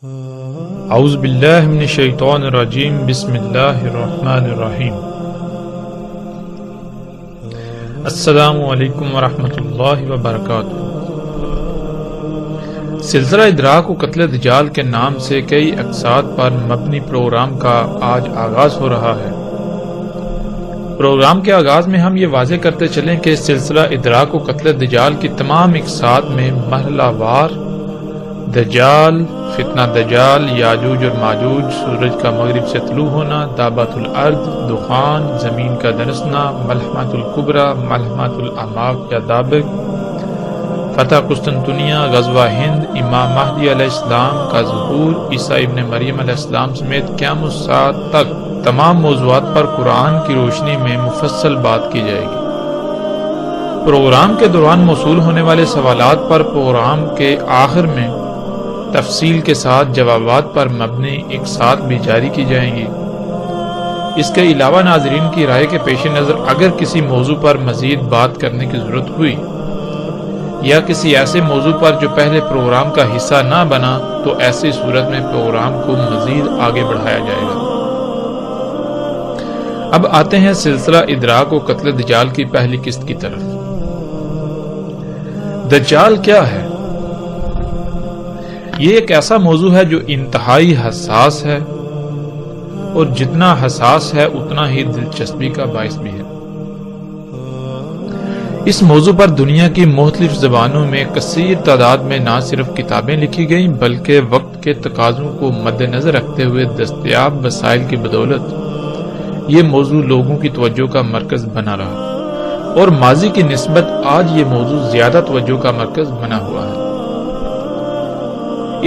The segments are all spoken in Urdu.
اعوذ باللہ من الشیطان الرجیم بسم اللہ الرحمن الرحیم السلام علیکم ورحمۃ اللہ وبرکاتہ۔ سلسلہ ادراک و قتل دجال کے نام سے کئی اقساط پر مبنی پروگرام کا آج آغاز ہو رہا ہے۔ پروگرام کے آغاز میں ہم یہ واضح کرتے چلیں کہ سلسلہ ادراک و قتل دجال کی تمام اقساط میں مرحلہ وار دجال، فتنہ دجال، یاجوج اور ماجوج، سورج کا مغرب سے طلوع ہونا، دابت الارض، دخان، زمین کا دنسنا، ملحمۃ الکبریٰ، ملحمۃ الاعماق یا دابق، فتح قسطنطنیہ، غزوہ ہند، امام مہدی علیہ السلام کا ظہور، عیسیٰ ابن مریم علیہ السلام سمیت قیام الساعہ تک تمام موضوعات پر قرآن کی روشنی میں مفصل بات کی جائے گی۔ پروگرام کے دوران موصول ہونے والے سوالات پر پروگرام کے آخر میں تفصیل کے ساتھ جوابات پر مبنی اقساط بھی جاری کی جائیں گی۔ اس کے علاوہ ناظرین کی رائے کے پیش نظر اگر کسی موضوع پر مزید بات کرنے کی ضرورت ہوئی یا کسی ایسے موضوع پر جو پہلے پروگرام کا حصہ نہ بنا تو ایسی صورت میں پروگرام کو مزید آگے بڑھایا جائے گا۔ اب آتے ہیں سلسلہ ادراک و قتل دجال کی پہلی قسط کی طرف۔ دجال کیا ہے؟ یہ ایک ایسا موضوع ہے جو انتہائی حساس ہے اور جتنا حساس ہے اتنا ہی دلچسپی کا باعث بھی ہے۔ اس موضوع پر دنیا کی مختلف زبانوں میں کثیر تعداد میں نہ صرف کتابیں لکھی گئیں بلکہ وقت کے تقاضوں کو مد نظر رکھتے ہوئے دستیاب وسائل کی بدولت یہ موضوع لوگوں کی توجہ کا مرکز بنا رہا اور ماضی کی نسبت آج یہ موضوع زیادہ توجہ کا مرکز بنا ہوا ہے۔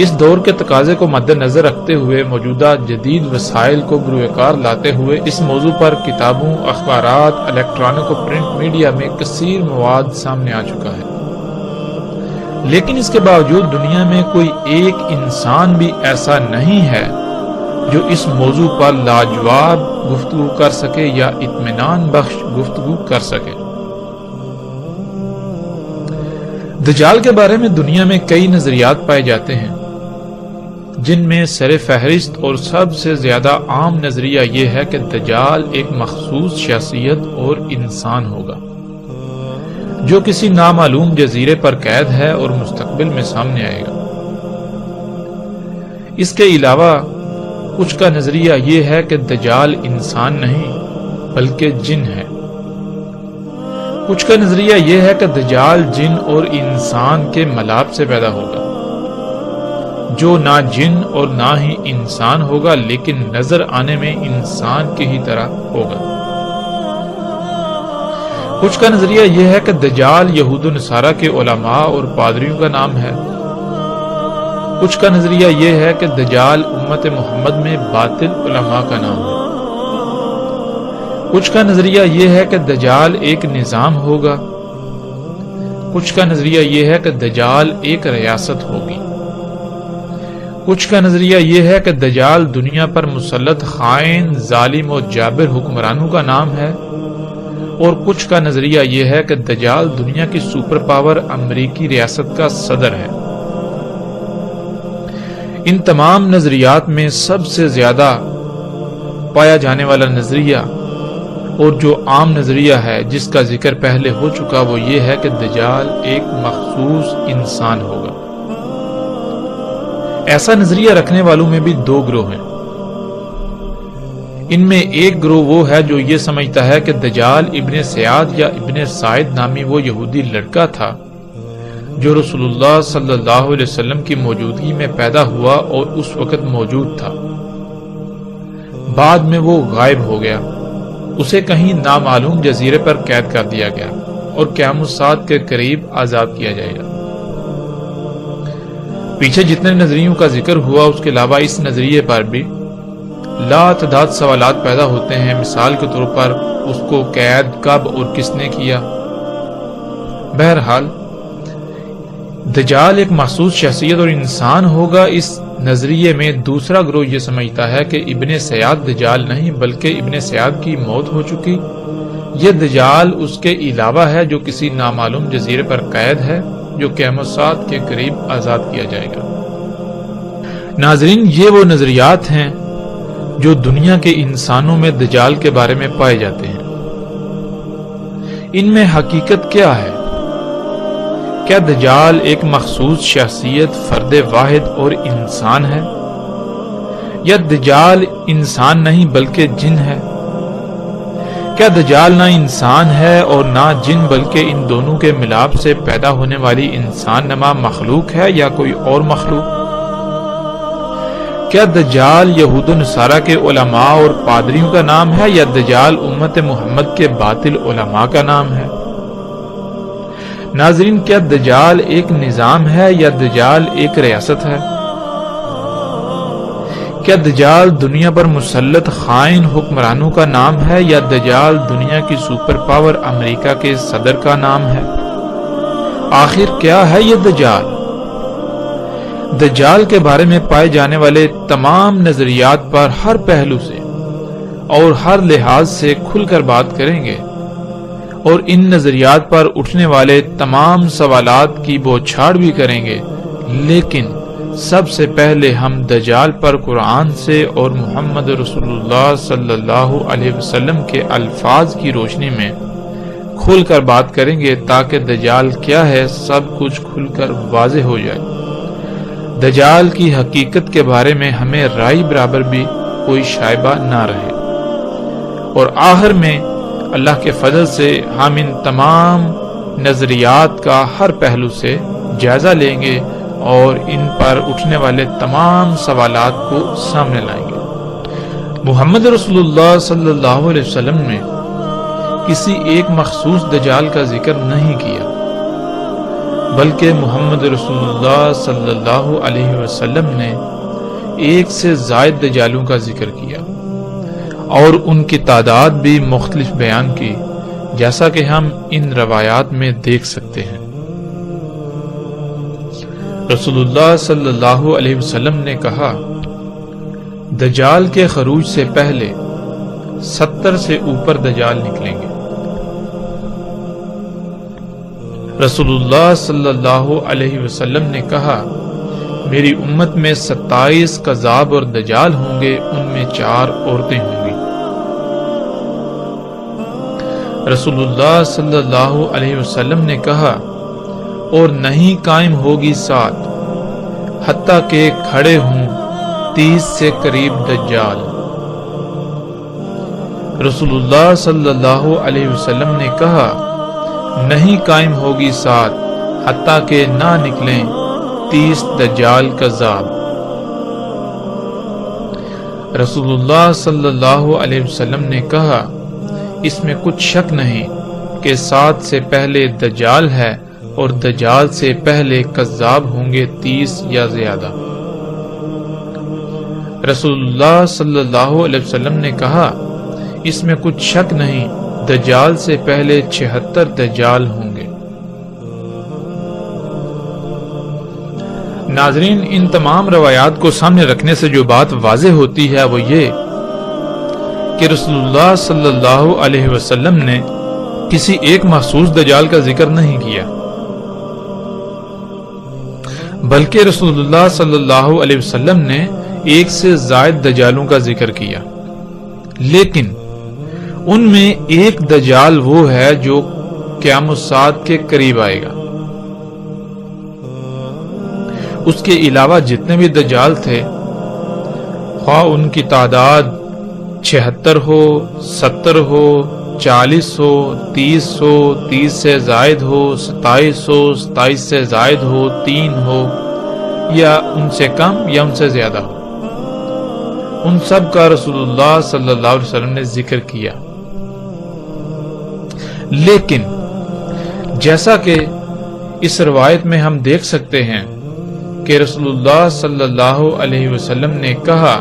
اس دور کے تقاضے کو مد نظر رکھتے ہوئے موجودہ جدید وسائل کو بروئے کار لاتے ہوئے اس موضوع پر کتابوں، اخبارات، الیکٹرانک و پرنٹ میڈیا میں کثیر مواد سامنے آ چکا ہے، لیکن اس کے باوجود دنیا میں کوئی ایک انسان بھی ایسا نہیں ہے جو اس موضوع پر لاجواب گفتگو کر سکے یا اطمینان بخش گفتگو کر سکے۔ دجال کے بارے میں دنیا میں کئی نظریات پائے جاتے ہیں، جن میں سر فہرست اور سب سے زیادہ عام نظریہ یہ ہے کہ دجال ایک مخصوص شخصیت اور انسان ہوگا جو کسی نامعلوم جزیرے پر قید ہے اور مستقبل میں سامنے آئے گا۔ اس کے علاوہ کچھ کا نظریہ یہ ہے کہ دجال انسان نہیں بلکہ جن ہے۔ کچھ کا نظریہ یہ ہے کہ دجال جن اور انسان کے ملاپ سے پیدا ہوگا، جو نہ جن اور نہ ہی انسان ہوگا لیکن نظر آنے میں انسان کی ہی طرح ہوگا۔ کچھ کا نظریہ یہ ہے کہ دجال یہود و نصارہ کے علماء اور پادریوں کا نام ہے۔ کچھ کا نظریہ یہ ہے کہ دجال امت محمد میں باطل علماء کا نام ہے۔ کچھ کا نظریہ یہ ہے کہ دجال ایک نظام ہوگا۔ کچھ کا نظریہ یہ ہے کہ دجال ایک ریاست ہوگی۔ کچھ کا نظریہ یہ ہے کہ دجال دنیا پر مسلط خائن، ظالم اور جابر حکمرانوں کا نام ہے، اور کچھ کا نظریہ یہ ہے کہ دجال دنیا کی سپر پاور امریکی ریاست کا صدر ہے۔ ان تمام نظریات میں سب سے زیادہ پایا جانے والا نظریہ اور جو عام نظریہ ہے جس کا ذکر پہلے ہو چکا وہ یہ ہے کہ دجال ایک مخصوص انسان ہوگا۔ ایسا نظریہ رکھنے والوں میں بھی دو گروہ ہیں۔ ان میں ایک گروہ وہ ہے جو یہ سمجھتا ہے کہ دجال ابن سیاد یا ابن سائد نامی وہ یہودی لڑکا تھا جو رسول اللہ صلی اللہ علیہ وسلم کی موجودگی میں پیدا ہوا اور اس وقت موجود تھا، بعد میں وہ غائب ہو گیا، اسے کہیں نامعلوم جزیرے پر قید کر دیا گیا اور قیام الساعہ کے قریب آزاد کیا جائے گا۔ پیچھے جتنے نظریوں کا ذکر ہوا اس کے علاوہ اس نظریے پر بھی لاتعداد سوالات پیدا ہوتے ہیں۔ مثال کے طور پر اس کو قید کب اور کس نے کیا؟ بہرحال دجال ایک مخصوص شخصیت اور انسان ہوگا۔ اس نظریے میں دوسرا گروہ یہ سمجھتا ہے کہ ابن سیاد دجال نہیں بلکہ ابن سیاد کی موت ہو چکی، یہ دجال اس کے علاوہ ہے جو کسی نامعلوم جزیرے پر قید ہے جو قیام الساعہ کے قریب آزاد کیا جائے گا۔ ناظرین، یہ وہ نظریات ہیں جو دنیا کے انسانوں میں دجال کے بارے میں پائے جاتے ہیں۔ ان میں حقیقت کیا ہے؟ کیا دجال ایک مخصوص شخصیت، فرد واحد اور انسان ہے، یا دجال انسان نہیں بلکہ جن ہے؟ کیا دجال نہ انسان ہے اور نہ جن بلکہ ان دونوں کے ملاپ سے پیدا ہونے والی انسان نما مخلوق ہے یا کوئی اور مخلوق؟ کیا دجال یہود و نصارہ کے علماء اور پادریوں کا نام ہے یا دجال امت محمد کے باطل علماء کا نام ہے؟ ناظرین، کیا دجال ایک نظام ہے یا دجال ایک ریاست ہے؟ کیا دجال دنیا پر مسلط خائن حکمرانوں کا نام ہے یا دجال دنیا کی سپر پاور امریکہ کے صدر کا نام ہے؟ آخر کیا ہے یہ دجال؟ دجال کے بارے میں پائے جانے والے تمام نظریات پر ہر پہلو سے اور ہر لحاظ سے کھل کر بات کریں گے، اور ان نظریات پر اٹھنے والے تمام سوالات کی بوچھاڑ بھی کریں گے، لیکن سب سے پہلے ہم دجال پر قرآن سے اور محمد رسول اللہ صلی اللہ علیہ وسلم کے الفاظ کی روشنی میں کھل کر بات کریں گے، تاکہ دجال کیا ہے سب کچھ کھل کر واضح ہو جائے۔ دجال کی حقیقت کے بارے میں ہمیں رائے برابر بھی کوئی شائبہ نہ رہے، اور آخر میں اللہ کے فضل سے ہم ان تمام نظریات کا ہر پہلو سے جائزہ لیں گے اور ان پر اٹھنے والے تمام سوالات کو سامنے لائیں گے۔ محمد رسول اللہ صلی اللہ علیہ وسلم نے کسی ایک مخصوص دجال کا ذکر نہیں کیا، بلکہ محمد رسول اللہ صلی اللہ علیہ وسلم نے ایک سے زائد دجالوں کا ذکر کیا اور ان کی تعداد بھی مختلف بیان کی، جیسا کہ ہم ان روایات میں دیکھ سکتے ہیں۔ رسول اللہ صلی اللہ علیہ وسلم نے کہا، دجال کے خروج سے پہلے 70 سے اوپر دجال نکلیں گے۔ رسول اللہ صلی اللہ علیہ وسلم نے کہا، میری امت میں 27 کذاب اور دجال ہوں گے، ان میں 4 عورتیں ہوں گی۔ رسول اللہ صلی اللہ علیہ وسلم نے کہا، اور نہیں قائم ہوگی ساتھ حتیٰ کہ کھڑے ہوں 30 سے قریب دجال۔ رسول اللہ صلی اللہ علیہ وسلم نے کہا، نہیں قائم ہوگی ساتھ حتیٰ کہ نہ نکلیں 30 دجال کذاب۔ رسول اللہ صلی اللہ علیہ وسلم نے کہا، اس میں کچھ شک نہیں کہ 7 سے پہلے دجال ہے اور دجال سے پہلے کذاب ہوں گے 30 یا زیادہ۔ رسول اللہ صلی اللہ علیہ وسلم نے کہا، اس میں کچھ شک نہیں دجال سے پہلے 76 دجال ہوں گے۔ ناظرین، ان تمام روایات کو سامنے رکھنے سے جو بات واضح ہوتی ہے وہ یہ کہ رسول اللہ صلی اللہ علیہ وسلم نے کسی ایک مخصوص دجال کا ذکر نہیں کیا، بلکہ رسول اللہ صلی اللہ علیہ وسلم نے ایک سے زائد دجالوں کا ذکر کیا، لیکن ان میں ایک دجال وہ ہے جو قیامت الساعت کے قریب آئے گا۔ اس کے علاوہ جتنے بھی دجال تھے، خواہ ان کی تعداد 76 ہو، 70 ہو، 40 ہو، 30 ہو، 30 سے زائد ہو، 27 ہو، 27 سے زائد ہو، 3 ہو، یا ان سے کم یا ان سے زیادہ ہو، ان سب کا رسول اللہ صلی اللہ علیہ وسلم نے ذکر کیا۔ لیکن جیسا کہ اس روایت میں ہم دیکھ سکتے ہیں کہ رسول اللہ صلی اللہ علیہ وسلم نے کہا،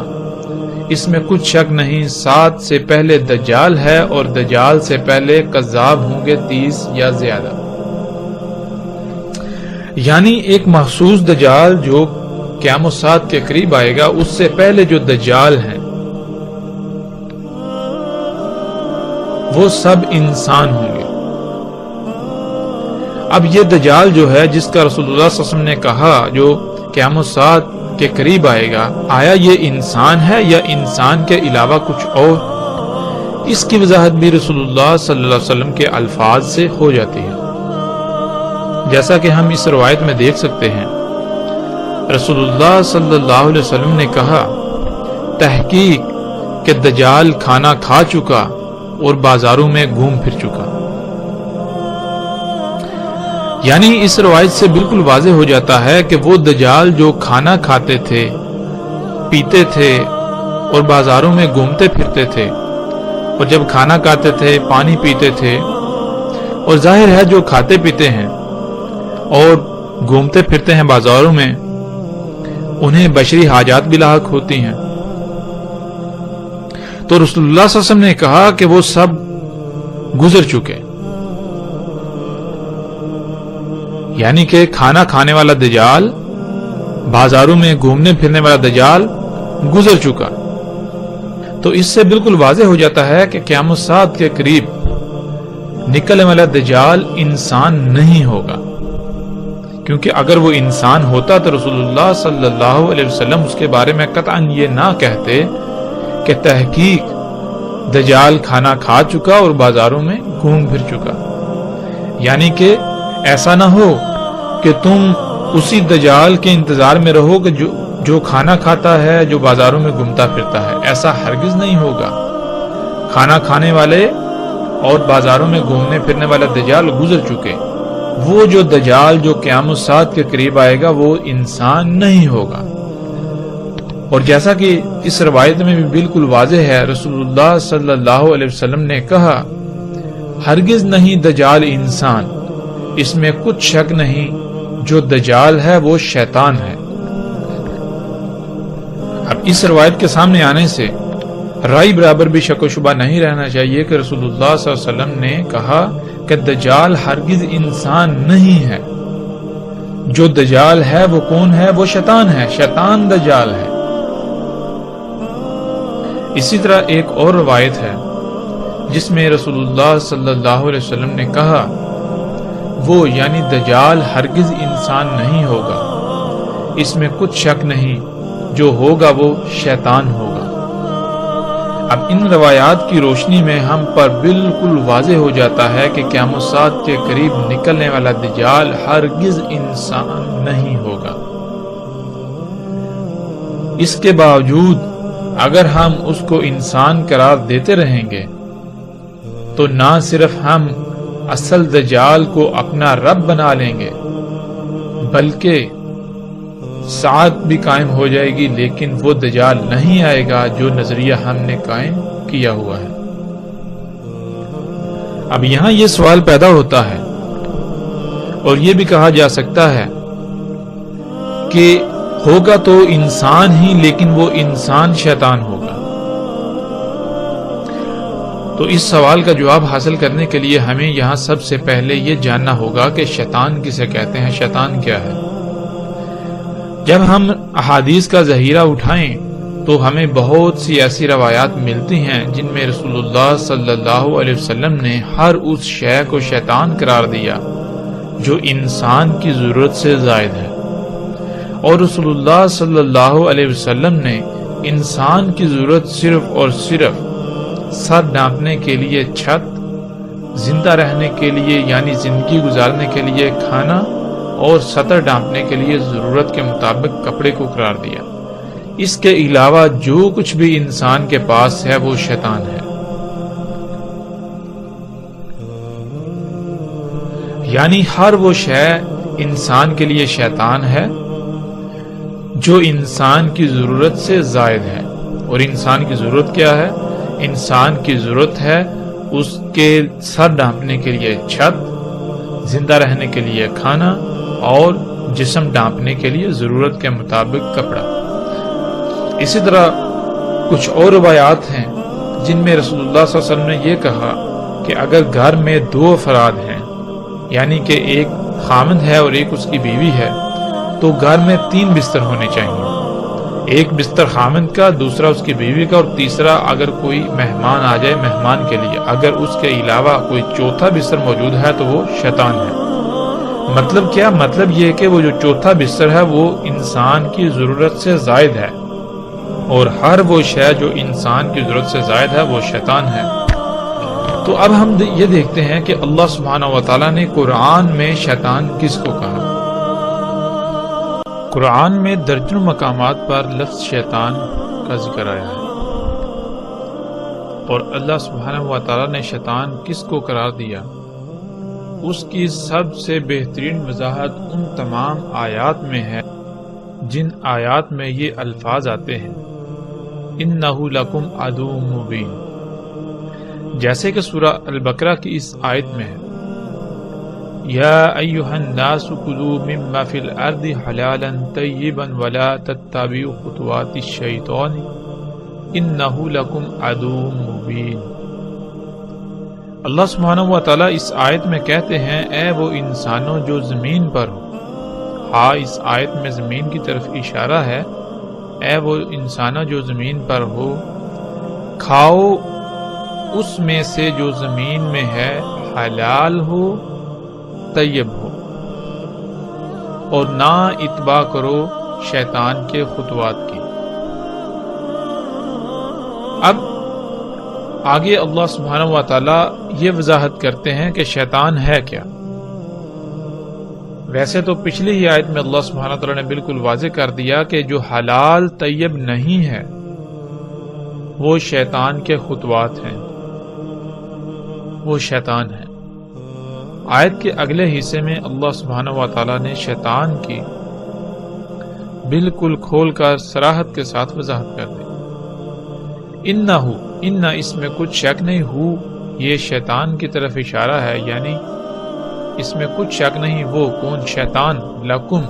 اس میں کچھ شک نہیں 7 سے پہلے دجال ہے اور دجال سے پہلے کذاب ہوں گے 30 یا زیادہ، یعنی ایک مخصوص دجال جو قیامت الساعت کے قریب آئے گا، اس سے پہلے جو دجال ہیں وہ سب انسان ہوں گے۔ اب یہ دجال جو ہے، جس کا رسول اللہ صلی اللہ علیہ وسلم نے کہا جو قیامت الساعت کے قریب آئے گا، آیا یہ انسان ہے یا انسان کے علاوہ کچھ اور؟ اس کی وضاحت بھی رسول اللہ صلی اللہ علیہ وسلم کے الفاظ سے ہو جاتی ہے، جیسا کہ ہم اس روایت میں دیکھ سکتے ہیں۔ رسول اللہ صلی اللہ علیہ وسلم نے کہا، تحقیق کہ دجال کھانا کھا چکا اور بازاروں میں گھوم پھر چکا۔ یعنی اس روایت سے بالکل واضح ہو جاتا ہے کہ وہ دجال جو کھانا کھاتے تھے، پیتے تھے اور بازاروں میں گھومتے پھرتے تھے، اور جب کھانا کھاتے تھے، پانی پیتے تھے، اور ظاہر ہے جو کھاتے پیتے ہیں اور گھومتے پھرتے ہیں بازاروں میں، انہیں بشری حاجات بھی لاحق ہوتی ہیں۔ تو رسول اللہ صلی اللہ علیہ وسلم نے کہا کہ وہ سب گزر چکے، یعنی کہ کھانا کھانے والا دجال، بازاروں میں گھومنے پھرنے والا دجال گزر چکا۔ تو اس سے بالکل واضح ہو جاتا ہے کہ قیامت الساعہ کے قریب نکلنے والا دجال انسان نہیں ہوگا، کیونکہ اگر وہ انسان ہوتا تو رسول اللہ صلی اللہ علیہ وسلم اس کے بارے میں قطعاً یہ نہ کہتے کہ تحقیق دجال کھانا کھا چکا اور بازاروں میں گھوم پھر چکا۔ یعنی کہ ایسا نہ ہو کہ تم اسی دجال کے انتظار میں رہو کہ جو کھانا کھاتا ہے، جو بازاروں میں گھومتا پھرتا ہے، ایسا ہرگز نہیں ہوگا۔ کھانا کھانے والے اور بازاروں میں گھومنے پھرنے والا دجال گزر چکے۔ وہ جو دجال جو قیامت الساعہ کے قریب آئے گا وہ انسان نہیں ہوگا۔ اور جیسا کہ اس روایت میں بھی بالکل واضح ہے، رسول اللہ صلی اللہ علیہ وسلم نے کہا، ہرگز نہیں دجال انسان، اس میں کچھ شک نہیں، جو دجال ہے وہ شیطان ہے۔ اب اس روایت کے سامنے آنے سے رائی برابر بھی شک و شبہ نہیں رہنا چاہیے کہ رسول اللہ صلی اللہ علیہ وسلم نے کہا کہ دجال ہرگز انسان نہیں ہے۔ جو دجال ہے وہ کون ہے؟ وہ شیطان ہے، شیطان دجال ہے۔ اسی طرح ایک اور روایت ہے جس میں رسول اللہ صلی اللہ علیہ وسلم نے کہا، وہ یعنی دجال ہرگز انسان نہیں ہوگا، اس میں کچھ شک نہیں، جو ہوگا وہ شیطان ہوگا۔ اب ان روایات کی روشنی میں ہم پر بالکل واضح ہو جاتا ہے کہ قیامت الساعہ کے قریب نکلنے والا دجال ہرگز انسان نہیں ہوگا۔ اس کے باوجود اگر ہم اس کو انسان قرار دیتے رہیں گے تو نہ صرف ہم اصل دجال کو اپنا رب بنا لیں گے، بلکہ ساعت بھی قائم ہو جائے گی، لیکن وہ دجال نہیں آئے گا جو نظریہ ہم نے قائم کیا ہوا ہے۔ اب یہاں یہ سوال پیدا ہوتا ہے، اور یہ بھی کہا جا سکتا ہے کہ ہوگا تو انسان ہی، لیکن وہ انسان شیطان ہوگا۔ تو اس سوال کا جواب حاصل کرنے کے لیے ہمیں یہاں سب سے پہلے یہ جاننا ہوگا کہ شیطان کسے کہتے ہیں، شیطان کیا ہے۔ جب ہم احادیث کا ذخیرہ اٹھائیں تو ہمیں بہت سی ایسی روایات ملتی ہیں جن میں رسول اللہ صلی اللہ علیہ وسلم نے ہر اس شے کو شیطان قرار دیا جو انسان کی ضرورت سے زائد ہے، اور رسول اللہ صلی اللہ علیہ وسلم نے انسان کی ضرورت صرف اور صرف سر ڈھانپنے کے لیے چھت، زندہ رہنے کے لیے یعنی زندگی گزارنے کے لیے کھانا، اور سطر ڈھانپنے کے لیے ضرورت کے مطابق کپڑے کو قرار دیا۔ اس کے علاوہ جو کچھ بھی انسان کے پاس ہے وہ شیطان ہے۔ یعنی ہر وہ شے انسان کے لیے شیطان ہے جو انسان کی ضرورت سے زائد ہے۔ اور انسان کی ضرورت کیا ہے؟ انسان کی ضرورت ہے اس کے سر ڈھانپنے کے لیے چھت، زندہ رہنے کے لیے کھانا، اور جسم ڈھانپنے کے لیے ضرورت کے مطابق کپڑا۔ اسی طرح کچھ اور روایات ہیں جن میں رسول اللہ صلی اللہ علیہ وسلم نے یہ کہا کہ اگر گھر میں دو افراد ہیں، یعنی کہ ایک خاوند ہے اور ایک اس کی بیوی ہے، تو گھر میں 3 بستر ہونے چاہیے، ایک بستر خاوند کا، دوسرا اس کی بیوی کا، اور تیسرا اگر کوئی مہمان آ جائے مہمان کے لیے۔ اگر اس کے علاوہ کوئی چوتھا بستر موجود ہے تو وہ شیطان ہے۔ مطلب کیا؟ مطلب یہ کہ وہ جو چوتھا بستر ہے وہ انسان کی ضرورت سے زائد ہے، اور ہر وہ شے جو انسان کی ضرورت سے زائد ہے وہ شیطان ہے۔ تو اب ہم یہ دیکھتے ہیں کہ اللہ سبحانہ و تعالیٰ نے قرآن میں شیطان کس کو کہا۔ قرآن میں درجنوں مقامات پر لفظ شیطان کا ذکر آیا ہے، اور اللہ سبحانہ و تعالیٰ نے شیطان کس کو قرار دیا، اس کی سب سے بہترین وضاحت ان تمام آیات میں ہے جن آیات میں یہ الفاظ آتے ہیں اِنَّهُ لَكُمْ عَدُوٌّ مُبِينٌ، جیسے کہ سورہ البقرہ کی اس آیت میں ہے یا ایھا الناس کلوا مما فی الارض حلالا طیبا ولا تتبعوا خطوات الشیطان انہ لکم عدو مبین۔ اللہ سبحانہ و تعالیٰ اس آیت میں کہتے ہیں اے وہ انسانوں جو زمین پر ہو۔ ہاں، اس آیت میں زمین کی طرف اشارہ ہے، اے وہ انسانوں جو زمین پر ہو، کھاؤ اس میں سے جو زمین میں ہے، حلال ہو طیب ہو، اور نہ اتباع کرو شیطان کے خطوات کی۔ اب آگے اللہ سبحانہ و تعالیٰ یہ وضاحت کرتے ہیں کہ شیطان ہے کیا۔ ویسے تو پچھلی ہی آیت میں اللہ سبحانہ و تعالیٰ نے بالکل واضح کر دیا کہ جو حلال طیب نہیں ہے وہ شیطان کے خطوات ہیں، وہ شیطان ہے۔ آیت کے اگلے حصے میں اللہ سبحانہ و تعالیٰ نے شیطان کی بالکل کھول کر صراحت کے ساتھ وضاحت کر دی۔ انہ اس میں کچھ شک نہیں، ہو یہ شیطان کی طرف اشارہ ہے، یعنی اس میں کچھ شک نہیں، وہ کون؟ شیطان، لکم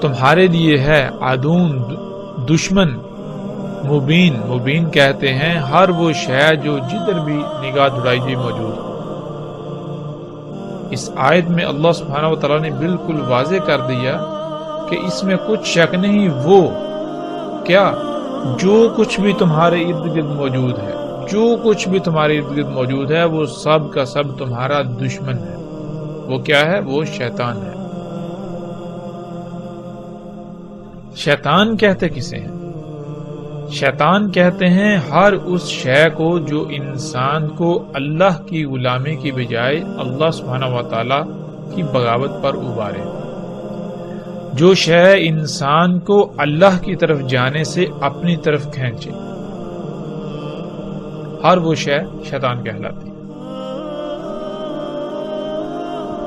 تمہارے لیے ہے، عدون دشمن، مبین، مبین کہتے ہیں ہر وہ شے جو جدھر بھی نگاہ دڑائی جی موجود ہو۔ اس آیت میں اللہ سبحانہ و تعالیٰ نے بالکل واضح کر دیا کہ اس میں کچھ شک نہیں، وہ کیا؟ جو کچھ بھی تمہارے ارد گرد موجود ہے، جو کچھ بھی تمہارے ارد گرد موجود ہے وہ سب کا سب تمہارا دشمن ہے۔ وہ کیا ہے؟ وہ شیطان ہے۔ شیطان کہتے کسے ہیں؟ شیطان کہتے ہیں ہر اس شے کو جو انسان کو اللہ کی غلامی کی بجائے اللہ سبحانہ و تعالی کی بغاوت پر ابارے، جو شے انسان کو اللہ کی طرف جانے سے اپنی طرف کھینچے، ہر وہ شے شیطان کہلاتی ہے۔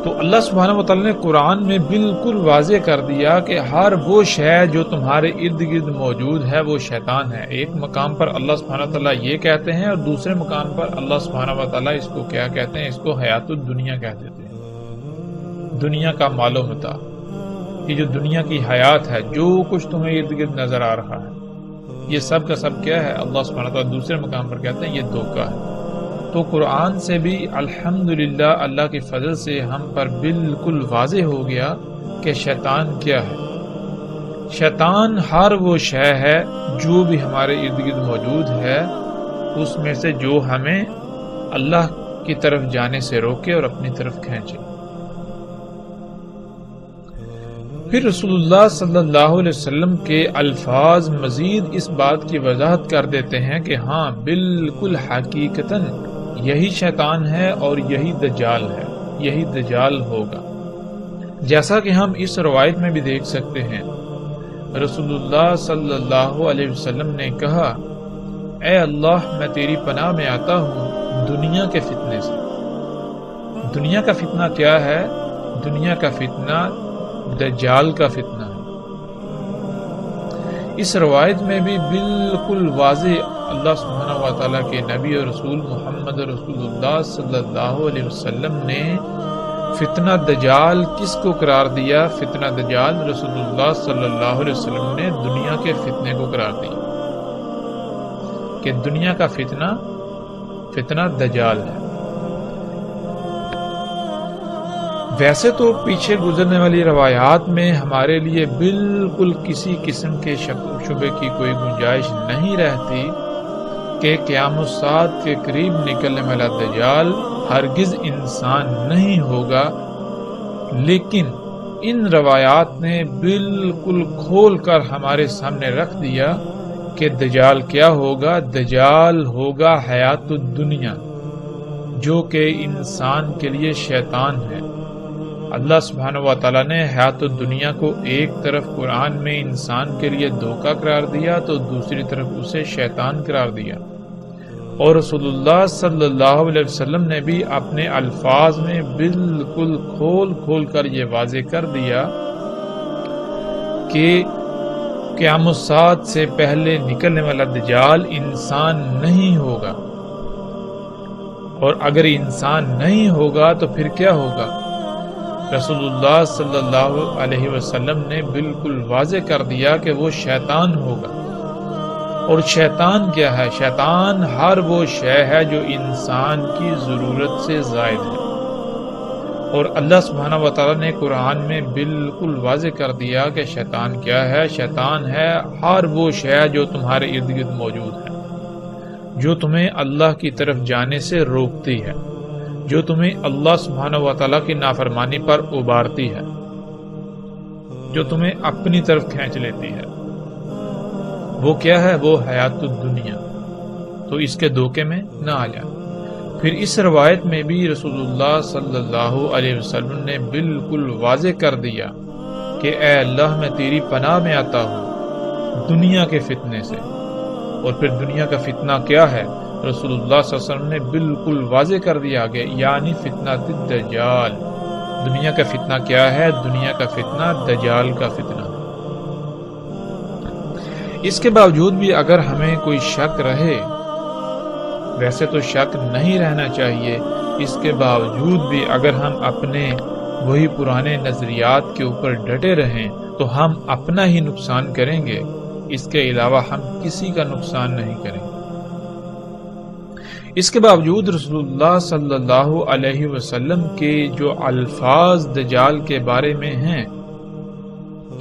تو اللہ سبحانہ و تعالیٰ نے قرآن میں بالکل واضح کر دیا کہ ہر وہ شے جو تمہارے ارد گرد موجود ہے وہ شیطان ہے۔ ایک مقام پر اللہ سبحانہ و تعالیٰ یہ کہتے ہیں، اور دوسرے مقام پر اللہ سبحانہ و تعالیٰ اس کو کیا کہتے ہیں؟ اس کو حیات الدنیا کہہ دیتے ہیں، دنیا کا مال و متاع۔ یہ جو دنیا کی حیات ہے، جو کچھ تمہیں ارد گرد نظر آ رہا ہے، یہ سب کا سب کیا ہے؟ اللہ سبحانہ و تعالیٰ دوسرے مقام پر کہتے ہیں یہ دھوکہ ہے۔ تو قرآن سے بھی الحمدللہ اللہ کی فضل سے ہم پر بالکل واضح ہو گیا کہ شیطان کیا ہے۔ شیطان ہر وہ شے ہے جو بھی ہمارے ارد گرد موجود ہے، اس میں سے جو ہمیں اللہ کی طرف جانے سے روکے اور اپنی طرف کھینچے۔ پھر رسول اللہ صلی اللہ علیہ وسلم کے الفاظ مزید اس بات کی وضاحت کر دیتے ہیں کہ ہاں بالکل حقیقتاً یہی شیطان ہے اور یہی دجال ہے، یہی دجال ہوگا۔ جیسا کہ ہم اس روایت میں بھی دیکھ سکتے ہیں، رسول اللہ صلی اللہ علیہ وسلم نے کہا اے اللہ میں تیری پناہ میں آتا ہوں دنیا کے فتنے سے۔ دنیا کا فتنہ کیا ہے؟ دنیا کا فتنہ دجال کا فتنہ ہے۔ اس روایت میں بھی بالکل واضح اللہ سبحانہ و تعالیٰ کے نبی اور رسول محمد رسول اللہ صلی اللہ علیہ وسلم نے فتنہ دجال کس کو قرار دیا؟ فتنہ دجال رسول اللہ صلی اللہ علیہ وسلم نے دنیا کے فتنے کو قرار دیا کہ دنیا کا فتنہ دجال ہے۔ ویسے تو پیچھے گزرنے والی روایات میں ہمارے لیے بالکل کسی قسم کے شک و شبے کی کوئی گنجائش نہیں رہتی کہ قیام الساعت کے قریب نکلنے والا دجال ہرگز انسان نہیں ہوگا، لیکن ان روایات نے بالکل کھول کر ہمارے سامنے رکھ دیا کہ دجال کیا ہوگا۔ دجال ہوگا حیات الدنیا، جو کہ انسان کے لیے شیطان ہے۔ اللہ سبحانہ و تعالیٰ نے حیات الدنیا کو ایک طرف قرآن میں انسان کے لیے دھوکہ قرار دیا تو دوسری طرف اسے شیطان قرار دیا، اور رسول اللہ صلی اللہ علیہ وسلم نے بھی اپنے الفاظ میں بالکل کھول کھول کر یہ واضح کر دیا کہ قیامت الساعۃ سے پہلے نکلنے والا دجال انسان نہیں ہوگا، اور اگر انسان نہیں ہوگا تو پھر کیا ہوگا؟ رسول اللہ صلی اللہ علیہ وسلم نے بالکل واضح کر دیا کہ وہ شیطان ہوگا۔ اور شیطان کیا ہے؟ شیطان ہر وہ شے ہے جو انسان کی ضرورت سے زائد ہے، اور اللہ سبحانہ و تعالیٰ نے قرآن میں بالکل واضح کر دیا کہ شیطان کیا ہے۔ شیطان ہے ہر وہ شے جو تمہارے ارد گرد موجود ہے، جو تمہیں اللہ کی طرف جانے سے روکتی ہے، جو تمہیں اللہ سبحانہ و تعالیٰ کی نافرمانی پر ابارتی ہے، جو تمہیں اپنی طرف کھینچ لیتی ہے۔ وہ کیا ہے؟ وہ حیات الدنیا۔ تو اس کے دھوکے میں نہ آ جائیں۔ پھر اس روایت میں بھی رسول اللہ صلی اللہ علیہ وسلم نے بالکل واضح کر دیا کہ اے اللہ میں تیری پناہ میں آتا ہوں دنیا کے فتنے سے۔ اور پھر دنیا کا فتنہ کیا ہے؟ رسول اللہ صلی اللہ علیہ وسلم نے بالکل واضح کر دیا آگے، یعنی فتنہ الدجال۔ دنیا کا فتنہ کیا ہے؟ دنیا کا فتنہ دجال کا فتنہ۔ اس کے باوجود بھی اگر ہمیں کوئی شک رہے، ویسے تو شک نہیں رہنا چاہیے، اس کے باوجود بھی اگر ہم اپنے وہی پرانے نظریات کے اوپر ڈٹے رہیں تو ہم اپنا ہی نقصان کریں گے، اس کے علاوہ ہم کسی کا نقصان نہیں کریں گے۔ اس کے باوجود رسول اللہ صلی اللہ علیہ وسلم کے جو الفاظ دجال کے بارے میں ہیں،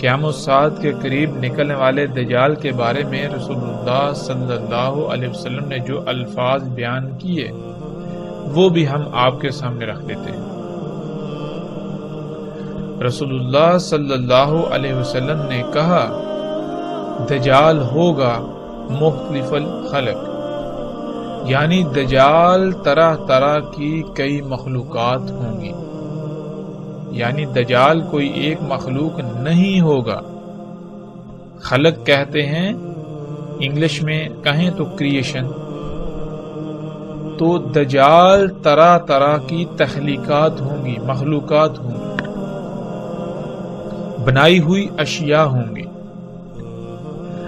قیامت الساعۃ کے قریب نکلنے والے دجال کے بارے میں رسول اللہ صلی اللہ علیہ وسلم نے جو الفاظ بیان کیے وہ بھی ہم آپ کے سامنے رکھ دیتے ہیں۔ رسول اللہ صلی اللہ علیہ وسلم نے کہا دجال ہوگا مختلف الخلق، یعنی دجال طرح طرح کی کئی مخلوقات ہوں گی، یعنی دجال کوئی ایک مخلوق نہیں ہوگا۔ خلق کہتے ہیں، انگلش میں کہیں تو کریشن، تو دجال طرح طرح کی تخلیقات ہوں گی، مخلوقات ہوں گی، بنائی ہوئی اشیاء ہوں گی۔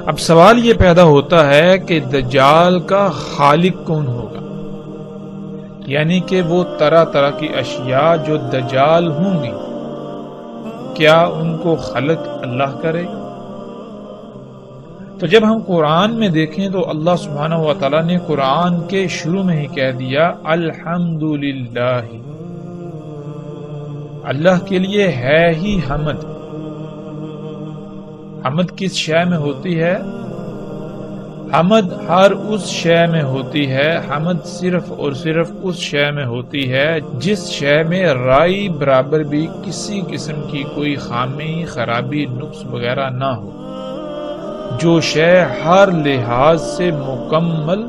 اب سوال یہ پیدا ہوتا ہے کہ دجال کا خالق کون ہوگا؟ یعنی کہ وہ طرح طرح کی اشیاء جو دجال ہوں گی، کیا ان کو خلق اللہ کرے؟ تو جب ہم قرآن میں دیکھیں تو اللہ سبحانہ و تعالیٰ نے قرآن کے شروع میں ہی کہہ دیا الحمدللہ، اللہ کے لیے ہے ہی حمد۔ حمد کس شے میں ہوتی ہے؟ حمد ہر اس شے میں ہوتی ہے، حمد صرف اور صرف اس شے میں ہوتی ہے جس شے میں رائی برابر بھی کسی قسم کی کوئی خامی، خرابی، نقص وغیرہ نہ ہو، جو شے ہر لحاظ سے مکمل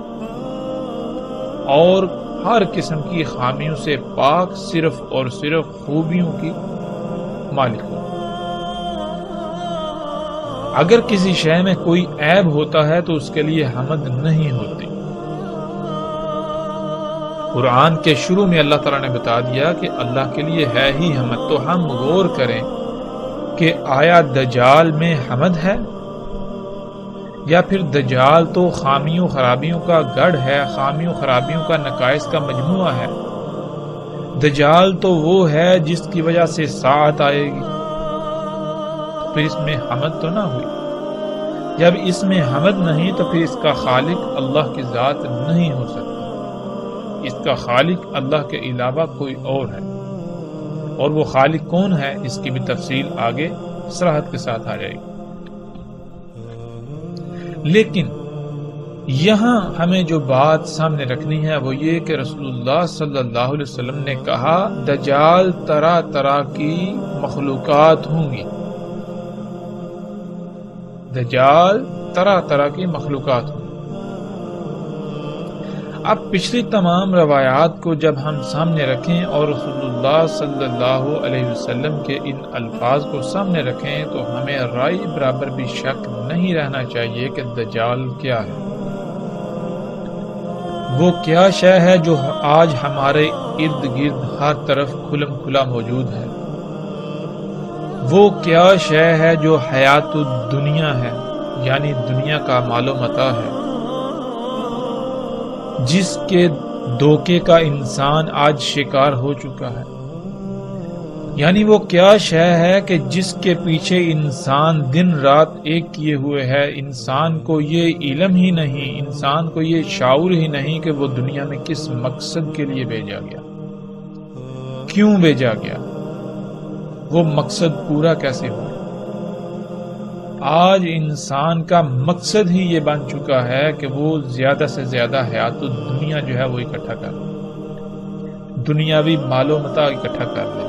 اور ہر قسم کی خامیوں سے پاک، صرف اور صرف خوبیوں کی مالک ہو۔ اگر کسی شے میں کوئی عیب ہوتا ہے تو اس کے لیے حمد نہیں ہوتی۔ قرآن کے شروع میں اللہ تعالیٰ نے بتا دیا کہ اللہ کے لیے ہے ہی حمد، تو ہم غور کریں کہ آیا دجال میں حمد ہے، یا پھر دجال تو خامیوں خرابیوں کا گڑھ ہے، خامیوں خرابیوں کا نقائص کا مجموعہ ہے۔ دجال تو وہ ہے جس کی وجہ سے ساعت آئے گی، پھر اس میں حمد تو نہ ہوئی۔ جب اس میں حمد نہیں تو پھر اس کا خالق اللہ کی ذات نہیں ہو سکتا، اس کا خالق اللہ کے علاوہ کوئی اور ہے، اور وہ خالق کون ہے اس کی بھی تفصیل آگے صراحت کے ساتھ آ جائے گی۔ لیکن یہاں ہمیں جو بات سامنے رکھنی ہے وہ یہ کہ رسول اللہ صلی اللہ علیہ وسلم نے کہا دجال طرح طرح کی مخلوقات ہوں گی، دجال طرح طرح کی مخلوقات ہوں گی۔ اب پچھلی تمام روایات کو جب ہم سامنے رکھیں اور رسول اللہ صلی اللہ علیہ وسلم کے ان الفاظ کو سامنے رکھیں تو ہمیں رائے برابر بھی شک نہیں رہنا چاہیے کہ دجال کیا ہے، وہ کیا شے ہے جو آج ہمارے ارد گرد ہر طرف کھلم کھلا موجود ہے، وہ کیا شے ہے جو حیات الدنیا ہے یعنی دنیا کا مال و متاع ہے، جس کے دھوکے کا انسان آج شکار ہو چکا ہے، یعنی وہ کیا شے ہے کہ جس کے پیچھے انسان دن رات ایک کیے ہوئے ہے، انسان کو یہ علم ہی نہیں، انسان کو یہ شعور ہی نہیں کہ وہ دنیا میں کس مقصد کے لیے بھیجا گیا، کیوں بھیجا گیا، وہ مقصد پورا کیسے ہوا۔ آج انسان کا مقصد ہی یہ بن چکا ہے کہ وہ زیادہ سے زیادہ حیات الدنیا جو ہے وہ اکٹھا کر لے، دنیاوی مال و متاع اکٹھا کر لے،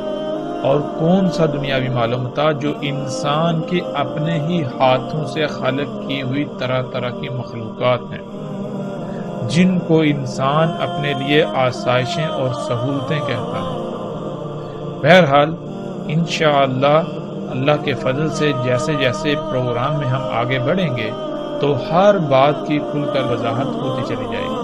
اور کون سا دنیاوی مال و متاع جو انسان کے اپنے ہی ہاتھوں سے خلق کی ہوئی طرح طرح کی مخلوقات ہیں، جن کو انسان اپنے لیے آسائشیں اور سہولتیں کہتا ہے۔ بہرحال انشاءاللہ اللہ کے فضل سے جیسے جیسے پروگرام میں ہم آگے بڑھیں گے تو ہر بات کی کھل کر وضاحت ہوتی چلی جائے گی۔